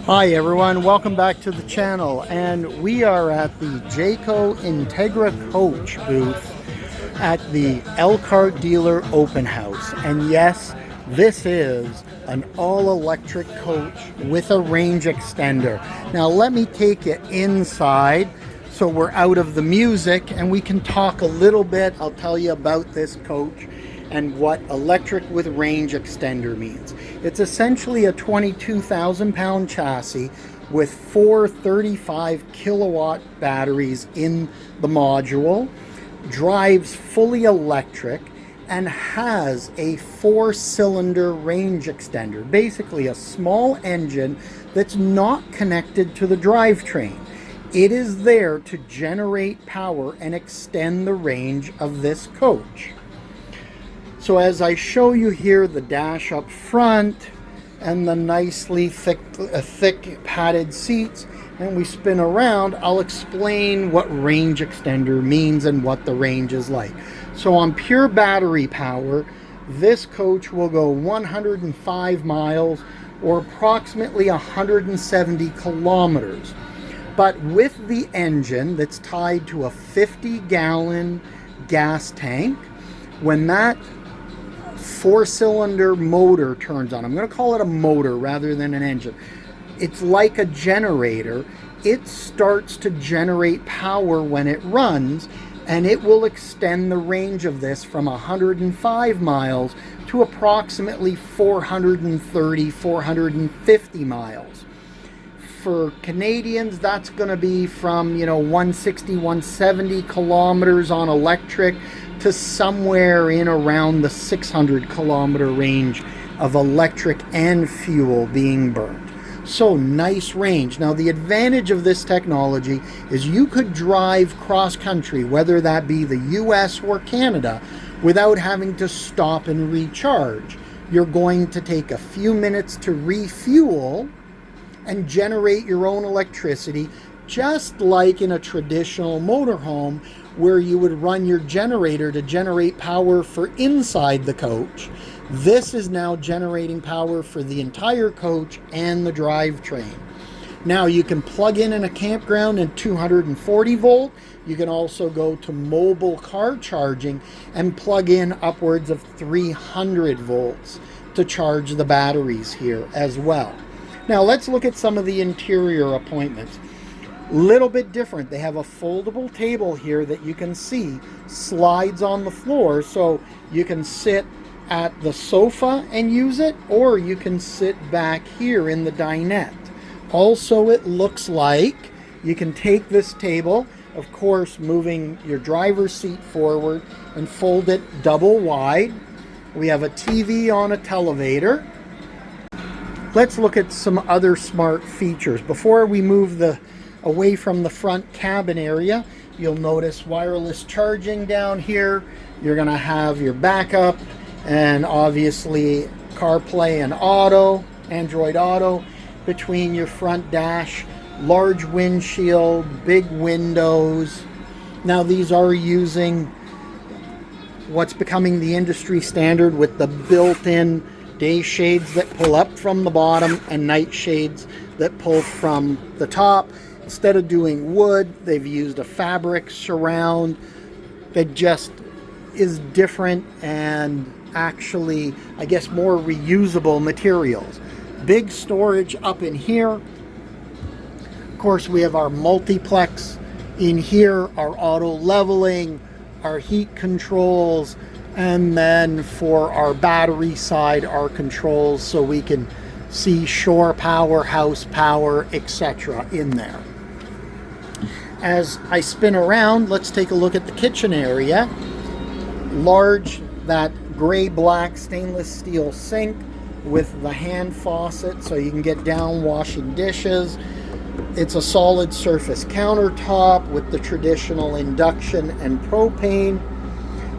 Hi everyone, welcome back to the channel, and we are at the Jayco Entegra Coach booth at the Elkhart Dealer Open House. And yes, this is an all-electric coach with a range extender. Now let me take you inside so we're out of the music and we can talk a little bit. I'll tell you about this coach and what electric with range extender means. It's essentially a 22,000 pound chassis with four 35 kilowatt batteries in the module, drives fully electric, and has a 4-cylinder range extender, basically a small engine that's not connected to the drivetrain. It is there to generate power and extend the range of this coach. So as I show you here, the dash up front and the nicely thick padded seats, and we spin around, I'll explain what range extender means and what the range is like. So on pure battery power, this coach will go 105 miles or approximately 170 kilometers. But with the engine that's tied to a 50-gallon gas tank, when that 4-cylinder motor turns on, I'm going to call it a motor rather than an engine, it's like a generator. It starts to generate power when it runs, and it will extend the range of this from 105 miles to approximately 430, 450 miles. For Canadians, that's going to be from 160, 170 kilometers on electric to somewhere in around the 600 kilometer range of electric and fuel being burned. So nice range. Now the advantage of this technology is you could drive cross country, whether that be the US or Canada, without having to stop and recharge. You're going to take a few minutes to refuel and generate your own electricity, just like in a traditional motorhome where you would run your generator to generate power for inside the coach. This is now generating power for the entire coach and the drivetrain. Now you can plug in a campground at 240 volt. You can also go to mobile car charging and plug in upwards of 300 volts to charge the batteries here as well. Now let's look at some of the interior appointments. Little bit different. They have a foldable table here that you can see slides on the floor, so you can sit at the sofa and use it, or you can sit back here in the dinette. Also, it looks like you can take this table, of course moving your driver's seat forward, and fold it double wide. We have a TV on a televator. Let's look at some other smart features. Before we move away from the front cabin area, you'll notice wireless charging down here. You're going to have your backup and obviously CarPlay and Android Auto between your front dash, large windshield, big windows. Now these are using what's becoming the industry standard with the built-in day shades that pull up from the bottom and night shades that pull from the top. Instead of doing wood, they've used a fabric surround that just is different and actually, I guess, more reusable materials. Big storage up in here. Of course, we have our multiplex in here, our auto leveling, our heat controls, and then for our battery side, our controls so we can see shore power, house power, etc. in there. As I spin around, let's take a look at the kitchen area. Large, that gray-black stainless steel sink with the hand faucet so you can get down washing dishes. It's a solid surface countertop with the traditional induction and propane.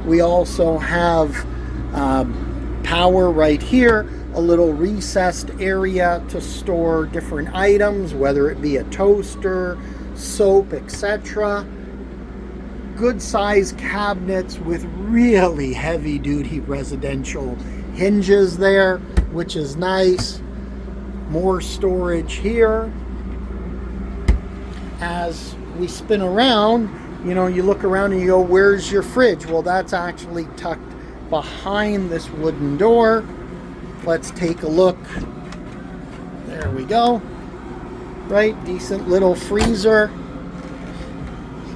We also have power right here, a little recessed area to store different items, whether it be a toaster, soap, etc. Good size cabinets with really heavy duty residential hinges there, which is nice. More storage here. As we spin around, you know, you look around and you go, where's your fridge? Well, that's actually tucked behind this wooden door. Let's take a look. There we go. Right, decent little freezer.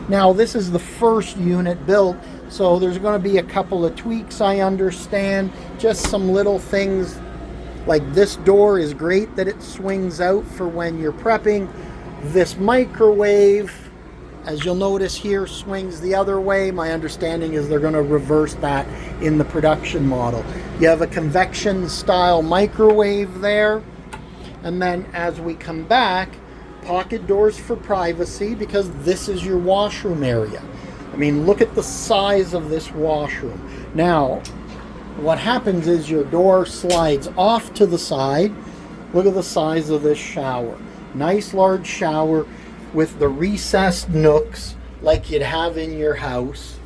Now, this is the first unit built, so there's going to be a couple of tweaks, I understand. Just some little things, like this door is great that it swings out for when you're prepping. This microwave, as you'll notice here, swings the other way. My understanding is they're going to reverse that in the production model. You have a convection style microwave there. And then as we come back, pocket doors for privacy, because this is your washroom area. I mean, look at the size of this washroom. Now, what happens is your door slides off to the side. Look at the size of this shower. Nice large shower with the recessed nooks like you'd have in your house.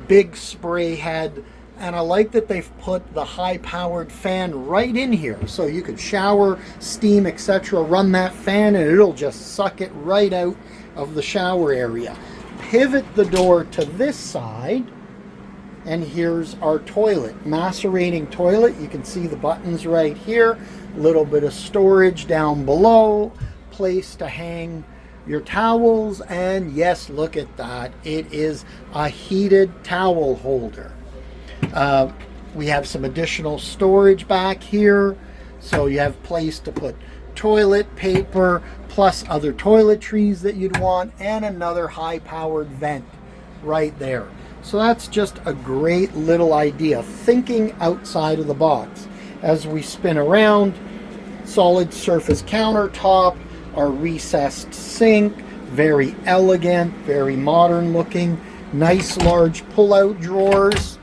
Big spray head. And I like that they've put the high-powered fan right in here. So you could shower, steam, etc. Run that fan and it'll just suck it right out of the shower area. Pivot the door to this side. And here's our toilet. Macerating toilet. You can see the buttons right here. A little bit of storage down below. Place to hang your towels. And yes, look at that. It is a heated towel holder. We have some additional storage back here, so you have place to put toilet paper plus other toiletries that you'd want, and another high-powered vent right there. So that's just a great little idea, thinking outside of the box. As we spin around, solid surface countertop, our recessed sink, very elegant, very modern looking, nice large pull-out drawers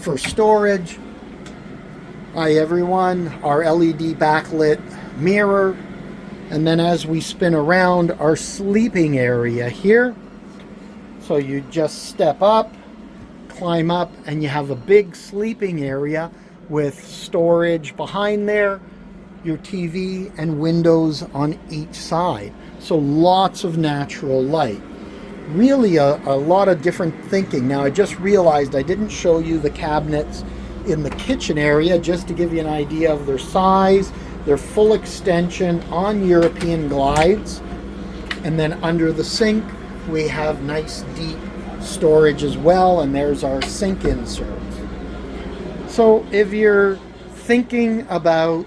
for storage. Hi everyone, our LED backlit mirror. And then as we spin around, our sleeping area here. So you just step up, climb up, and you have a big sleeping area with storage behind there, your TV and windows on each side. So lots of natural light. Really a lot of different thinking. Now I just realized I didn't show you the cabinets in the kitchen area, just to give you an idea of their size. They're full extension on European glides. And then under the sink we have nice deep storage as well, and there's our sink insert. So if you're thinking about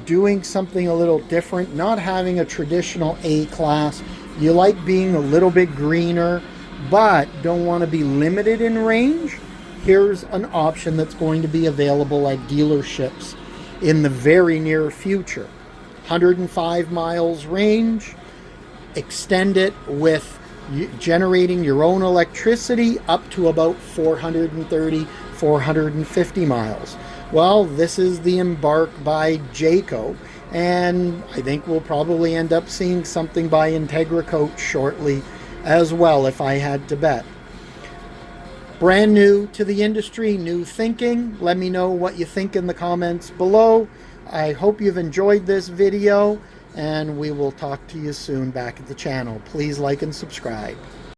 doing something a little different, not having a traditional A-class, you like being a little bit greener, but don't want to be limited in range, here's an option that's going to be available at dealerships in the very near future. 105 miles range, extend it with generating your own electricity up to about 430, 450 miles. Well, this is the Embark by Jayco, and I think we'll probably end up seeing something by Entegra Coach shortly as well, if I had to bet. Brand new to the industry, new thinking. Let me know what you think in the comments below. I hope you've enjoyed this video, and we will talk to you soon back at the channel. Please like and subscribe.